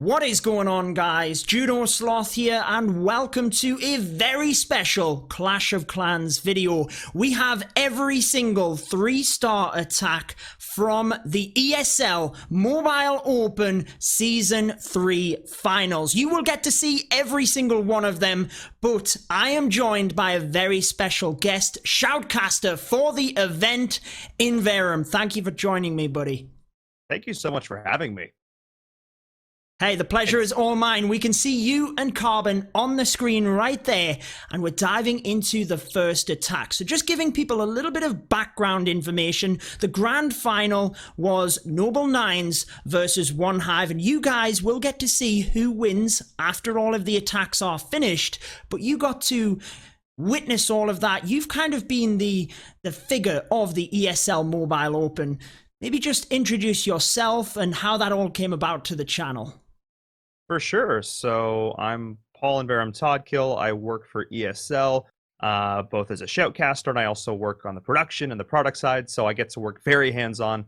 What is going on, guys? Judo Sloth here, and welcome to a very special Clash of Clans video. We have every single 3-star attack from the ESL Mobile Open Season 3 finals. You will get to see every single one of them, but I am joined by a very special guest, shoutcaster for the event, InVerum. Thank you for joining me, buddy. Thank you so much for having me. Hey, the pleasure is all mine. We can see you and Carbon on the screen right there, and we're diving into the first attack. So just giving people a little bit of background information, the grand final was Noble Nines versus One Hive, and you guys will get to see who wins after all of the attacks are finished, but you got to witness all of that. You've kind of been the figure of the ESL Mobile Open. Maybe just introduce yourself and how that all came about to the channel. For sure. So I'm Paul InVerum Toddkill. I work for ESL, both as a shoutcaster, and I also work on the production and the product side. So I get to work very hands-on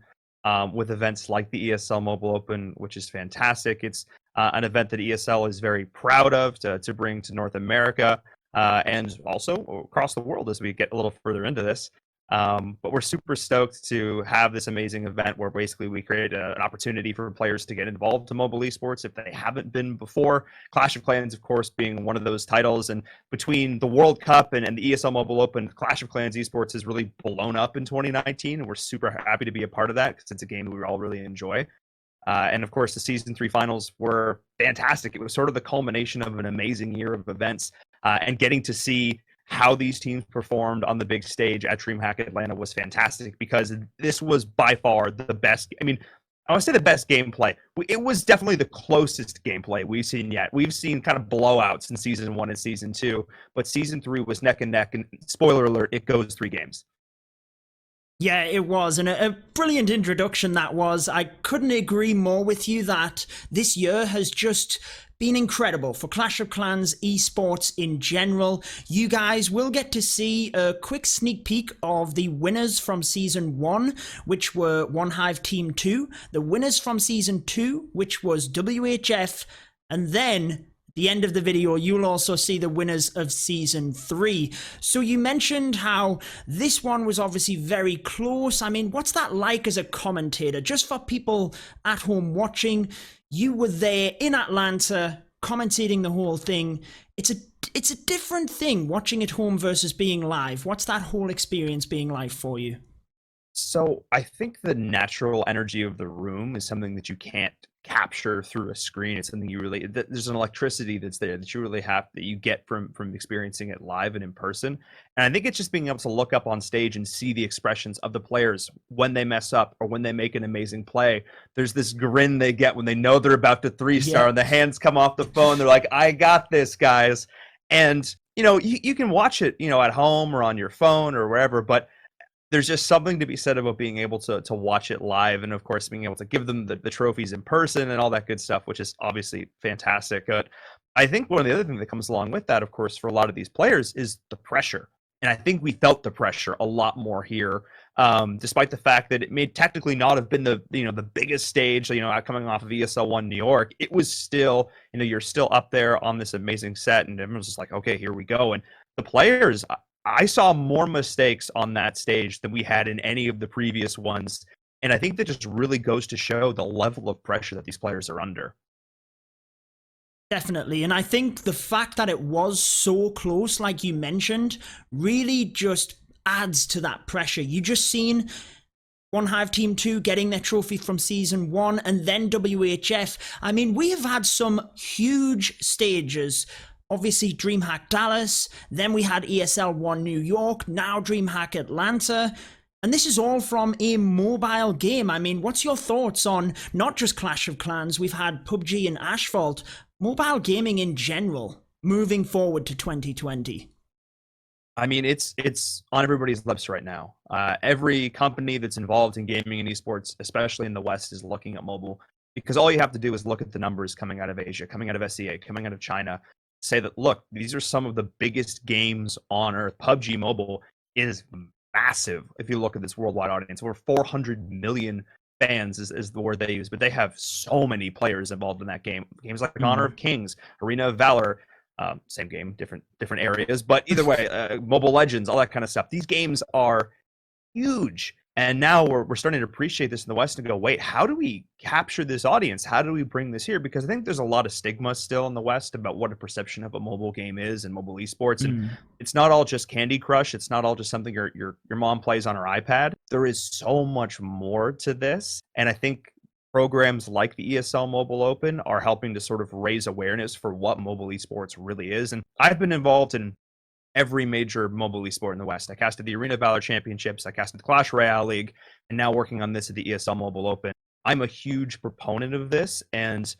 with events like the ESL Mobile Open, which is fantastic. It's an event that ESL is very proud of to bring to North America and also across the world as we get a little further into this. But we're super stoked to have this amazing event where basically we create an opportunity for players to get involved in mobile esports if they haven't been before. Clash of Clans, of course, being one of those titles. And between the World Cup and the ESL Mobile Open, Clash of Clans esports has really blown up in 2019. And we're super happy to be a part of that because it's a game that we all really enjoy. And of course, the Season 3 finals were fantastic. It was sort of the culmination of an amazing year of events and getting to see how these teams performed on the big stage at DreamHack Atlanta was fantastic because this was by far the best. I mean, I want to say the best gameplay. It was definitely the closest gameplay we've seen yet. We've seen kind of blowouts in Season 1 and Season 2, but Season 3 was neck and neck. And spoiler alert, it goes 3 games. Yeah, it was, and a brilliant introduction that was. I couldn't agree more with you that this year has just been incredible for Clash of Clans esports in general. You guys will get to see a quick sneak peek of the winners from Season 1, which were One Hive Team 2, the winners from Season 2, which was WHF, and then the end of the video, you'll also see the winners of Season 3. So you mentioned how this one was obviously very close. I mean, what's that like as a commentator? Just for people at home watching, you were there in Atlanta commentating the whole thing. It's a different thing watching at home versus being live. What's that whole experience being like for you? So I think the natural energy of the room is something that you can't capture through a screen. It's something you really, there's an electricity that's there that you really have, that you get from experiencing it live and in person. And I think it's just being able to look up on stage and see the expressions of the players when they mess up or when they make an amazing play. There's this grin they get when they know they're about to 3-star and the hands come off the phone. They're like, I got this, guys. And you can watch it at home or on your phone or wherever, but there's just something to be said about being able to watch it live, and of course being able to give them the trophies in person and all that good stuff, which is obviously fantastic. I think one of the other things that comes along with that, of course, for a lot of these players is the pressure. And I think we felt the pressure a lot more here, despite the fact that it may technically not have been the biggest stage, coming off of ESL One New York. It was still, you're still up there on this amazing set, and everyone's just like, okay, here we go. And the players, I saw more mistakes on that stage than we had in any of the previous ones. And I think that just really goes to show the level of pressure that these players are under. Definitely. And I think the fact that it was so close, like you mentioned, really just adds to that pressure. You just seen One Hive Team 2 getting their trophy from Season 1 and then WHF. I mean, we have had some huge stages. Obviously, DreamHack Dallas, then we had ESL One New York, now DreamHack Atlanta, and this is all from a mobile game. I mean, what's your thoughts on not just Clash of Clans, we've had PUBG and Asphalt, mobile gaming in general, moving forward to 2020? I mean, it's on everybody's lips right now. Every company that's involved in gaming and esports, especially in the West, is looking at mobile, because all you have to do is look at the numbers coming out of Asia, coming out of SEA, coming out of China, say that, look, these are some of the biggest games on earth. PUBG Mobile is massive if you look at this worldwide audience. Over 400 million fans is the word they use, but they have so many players involved in that game. Games like Honor of Kings, Arena of Valor, same game, different areas, but either way, Mobile Legends, all that kind of stuff. These games are huge. And now we're starting to appreciate this in the West and go, wait, how do we capture this audience? How do we bring this here? Because I think there's a lot of stigma still in the West about what a perception of a mobile game is and mobile esports. And it's not all just Candy Crush. It's not all just something your mom plays on her iPad. There is so much more to this. And I think programs like the ESL Mobile Open are helping to sort of raise awareness for what mobile esports really is. And I've been involved in every major mobile esport in the West. I casted the Arena of Valor Championships, I casted the Clash Royale League, and now working on this at the ESL Mobile Open. I'm a huge proponent of this, and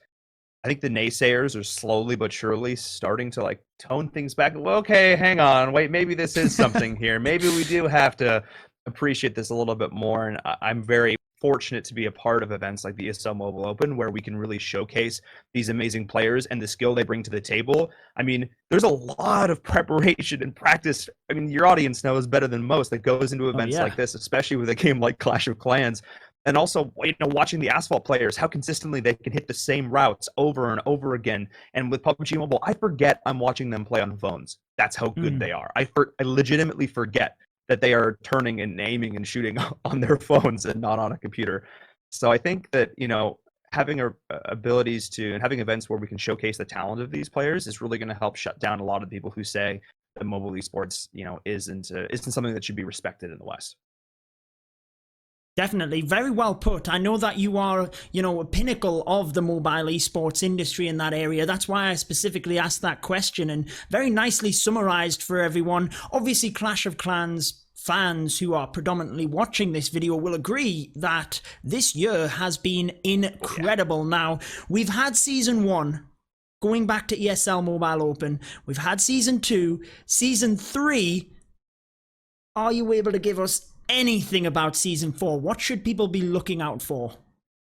I think the naysayers are slowly but surely starting to like tone things back. Well, okay, hang on, wait, maybe this is something here. Maybe we do have to appreciate this a little bit more, and I'm very fortunate to be a part of events like the ESL Mobile Open where we can really showcase these amazing players and the skill they bring to the table. I mean, there's a lot of preparation and practice. I mean, your audience knows better than most that goes into events like this, especially with a game like Clash of Clans. And also, watching the Asphalt players, how consistently they can hit the same routes over and over again. And with PUBG Mobile, I forget I'm watching them play on phones. That's how good they are. I legitimately forget that they are turning and aiming and shooting on their phones and not on a computer. So I think that, having abilities to and having events where we can showcase the talent of these players is really going to help shut down a lot of people who say that mobile esports, isn't something that should be respected in the West. Definitely. Very well put. I know that you are, a pinnacle of the mobile esports industry in that area. That's why I specifically asked that question, and very nicely summarized for everyone. Obviously, Clash of Clans fans who are predominantly watching this video will agree that this year has been incredible. Now, we've had Season 1, going back to ESL Mobile Open. We've had Season 2. Season 3, are you able to give us anything about Season 4? What should people be looking out for?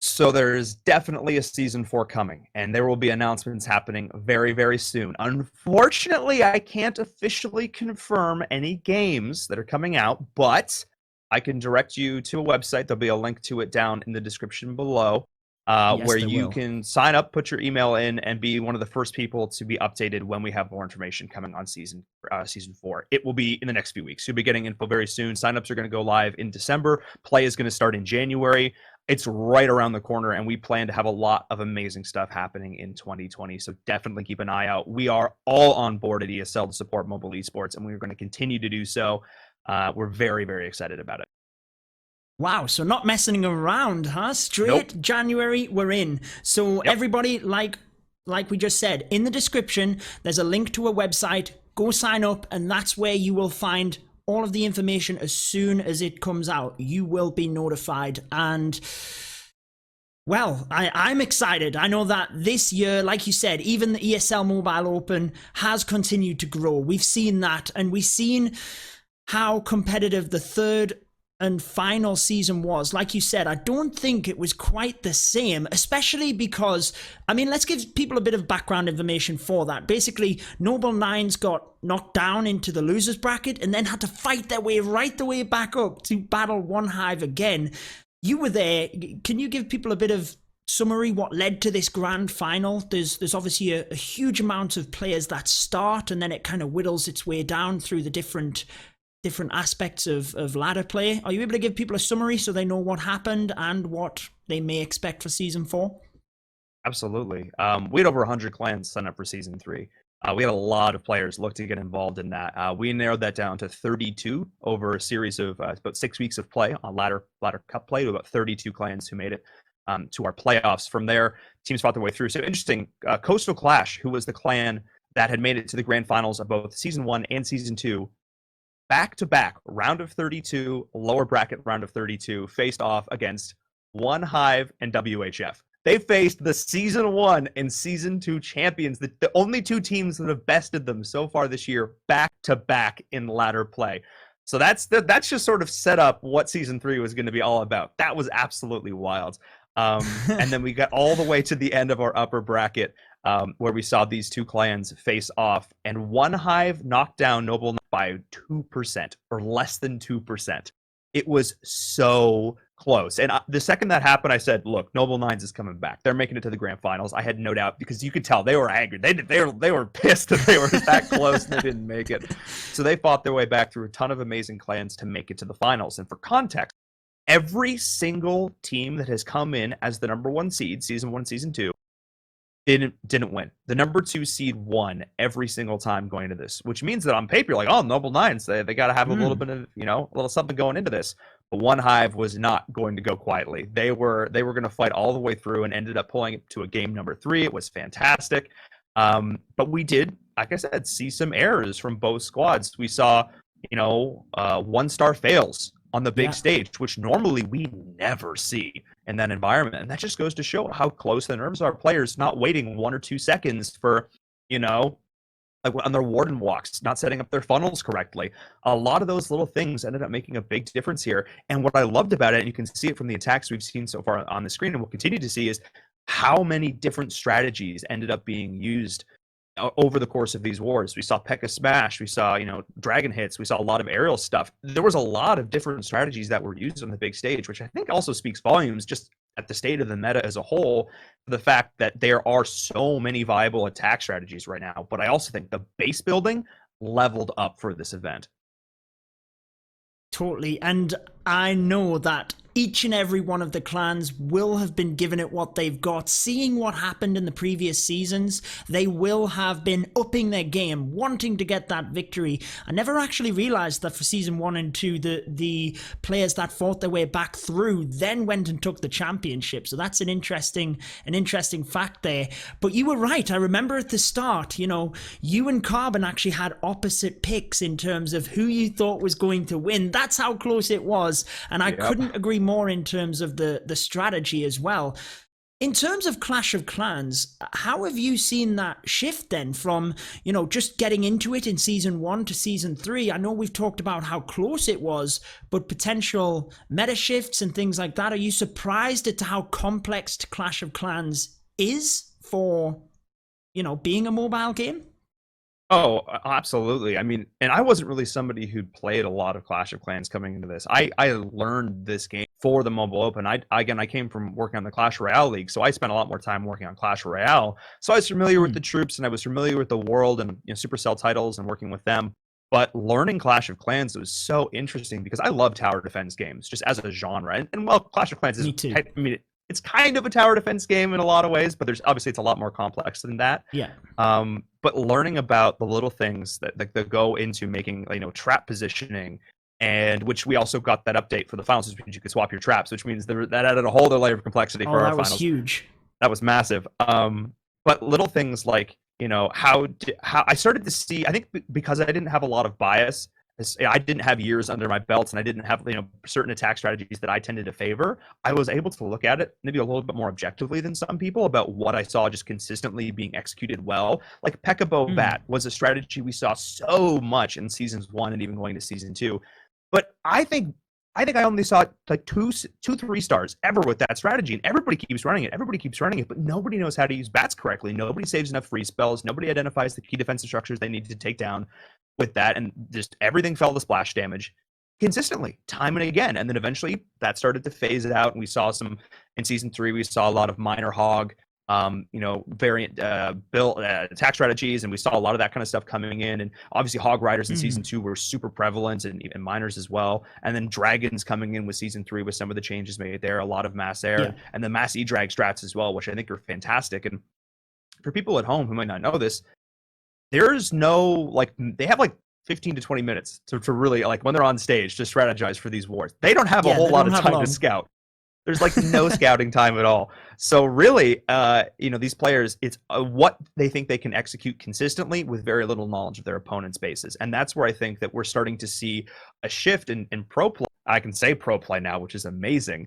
So there's definitely a Season 4 coming, and there will be announcements happening very, very soon. Unfortunately, I can't officially confirm any games that are coming out, but I can direct you to a website. There'll be a link to it down in the description below, where you can sign up, put your email in, and be one of the first people to be updated when we have more information coming on Season 4. It will be in the next few weeks. You'll be getting info very soon. Signups are going to go live in December. Play is going to start in January. It's right around the corner, and we plan to have a lot of amazing stuff happening in 2020. So definitely keep an eye out. We are all on board at ESL to support mobile esports, and we're going to continue to do so. We're very, very excited about it. Wow, so not messing around, huh? Straight January, we're in. So everybody, like we just said, in the description, there's a link to a website. Go sign up, and that's where you will find all of the information as soon as it comes out. You will be notified. And, well, I'm excited. I know that this year, like you said, even the ESL Mobile Open has continued to grow. We've seen that, and we've seen how competitive the third and final season was. Like you said, I don't think it was quite the same, especially because, let's give people a bit of background information for that. Basically, Noble Nines got knocked down into the losers bracket and then had to fight their way right the way back up to battle One Hive again. You were there. Can you give people a bit of summary what led to this grand final? There's obviously a huge amount of players that start, and then it kind of whittles its way down through the different aspects of ladder play. Are you able to give people a summary so they know what happened and what they may expect for Season 4? Absolutely. We had over 100 clans sign up for Season 3. We had a lot of players look to get involved in that. We narrowed that down to 32 over a series of about 6 weeks of play on ladder cup play, to about 32 clans who made it to our playoffs. From there, teams fought their way through. So interesting, Coastal Clash, who was the clan that had made it to the grand finals of both Season 1 and Season 2, back-to-back round of 32, lower bracket round of 32, faced off against One Hive and WHF. They faced the Season 1 and Season 2 champions, the only two teams that have bested them so far this year, back-to-back in ladder play. So that's just sort of set up what Season 3 was going to be all about. That was absolutely wild. And then we got all the way to the end of our upper bracket, where we saw these two clans face off, and One Hive knocked down Noble by 2% or less than 2%. It was so close. And the second that happened, I said, "Look, Noble Nines is coming back. They're making it to the grand finals." I had no doubt because you could tell they were angry. They were pissed that they were that close and they didn't make it. So they fought their way back through a ton of amazing clans to make it to the finals. And for context, every single team that has come in as the number one seed, season 1, season 2, didn't win. The number 2 seed won every single time going into this, which means that on paper, you're like, oh, Noble Nines, they got to have a little bit of, a little something going into this. But One Hive was not going to go quietly. They were going to fight all the way through and ended up pulling it to a game number 3. It was fantastic. But we did, like I said, see some errors from both squads. We saw, 1-star fails on the big stage, which normally we never see in that environment. And that just goes to show how close the nerves are. Players not waiting 1 or 2 seconds for, like on their warden walks, not setting up their funnels correctly. A lot of those little things ended up making a big difference here. And what I loved about it, and you can see it from the attacks we've seen so far on the screen and we'll continue to see, is how many different strategies ended up being used over the course of these wars. We saw P.E.K.K.A Smash, we saw, Dragon Hits, we saw a lot of aerial stuff. There was a lot of different strategies that were used on the big stage, which I think also speaks volumes just at the state of the meta as a whole, for the fact that there are so many viable attack strategies right now. But I also think the base building leveled up for this event. Totally. And I know that each and every one of the clans will have been given it what they've got. Seeing what happened in the previous seasons, they will have been upping their game, wanting to get that victory. I never actually realized that for season 1 and 2, the players that fought their way back through then went and took the championship. So that's an interesting fact there. But you were right. I remember at the start, you and Carbon actually had opposite picks in terms of who you thought was going to win. That's how close it was. And I couldn't agree more in terms of the strategy as well. In terms of Clash of Clans, how have you seen that shift then from, just getting into it in season 1 to season 3? I know we've talked about how close it was, but potential meta shifts and things like that. Are you surprised at how complex Clash of Clans is for, being a mobile game? Oh, absolutely. I mean, and I wasn't really somebody who'd played a lot of Clash of Clans coming into this. I learned this game for the Mobile Open. I came from working on the Clash Royale League, so I spent a lot more time working on Clash Royale. So I was familiar with the troops and I was familiar with the world and Supercell titles and working with them. But learning Clash of Clans was so interesting because I love tower defense games just as a genre. And well, Clash of Clans is, Me too. I mean, it's kind of a tower defense game in a lot of ways, but there's obviously it's a lot more complex than that. Yeah. But learning about the little things that go into making, trap positioning, and which we also got that update for the finals, which means you could swap your traps, which means that added a whole other layer of complexity for our finals. That was huge. That was massive. But little things like, how I started to see, I think because I didn't have a lot of bias, I didn't have years under my belts and I didn't have, certain attack strategies that I tended to favor. I was able to look at it maybe a little bit more objectively than some people about what I saw just consistently being executed well. Like P.E.K.K.A Bat was a strategy we saw so much in seasons 1 and even going to season 2. But I think I only saw like 3 stars ever with that strategy, and everybody keeps running it, but nobody knows how to use bats correctly. Nobody saves enough free spells. Nobody identifies the key defensive structures they need to take down with that, and just everything fell to splash damage consistently, time and again. And then eventually that started to phase it out, and we saw some in season 3. We saw a lot of minor hog, variant build attack strategies, and we saw a lot of that kind of stuff coming in. And obviously hog riders in season 2 were super prevalent, and even miners as well. And then dragons coming in with season 3 with some of the changes made there, a lot of mass air, and the mass e-drag strats as well, which I think are fantastic. And for people at home who might not know this, there's no, they have 15 to 20 minutes to really, when they're on stage, to strategize for these wars. They don't have a whole lot of time to scout. There's no scouting time at all. So really, these players, it's what they think they can execute consistently with very little knowledge of their opponent's bases. And that's where I think that we're starting to see a shift in pro play. I can say pro play now, which is amazing.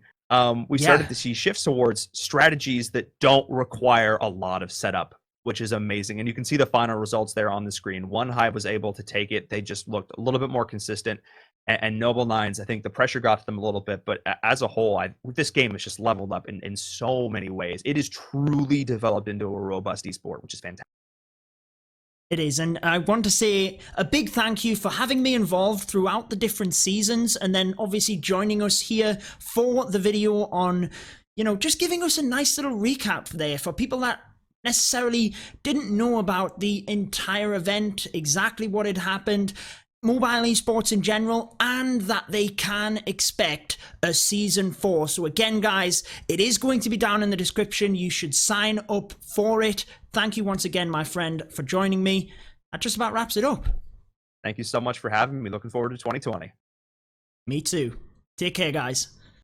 We started to see shifts towards strategies that don't require a lot of setup, which is amazing. And you can see the final results there on the screen. One Hive was able to take it. They just looked a little bit more consistent. And Noble Nines, I think the pressure got to them a little bit. But as a whole, this game has just leveled up in so many ways. It is truly developed into a robust esport, which is fantastic. It is, and I want to say a big thank you for having me involved throughout the different seasons, and then obviously joining us here for the video on, just giving us a nice little recap there for people that necessarily didn't know about the entire event, exactly what had happened, mobile esports in general, and that they can expect a season 4. So again, guys, it is going to be down in the description. You should sign up for it. Thank you once again, my friend, for joining me. That just about wraps it up. Thank you so much for having me. Looking forward to 2020. Me too. Take care, guys.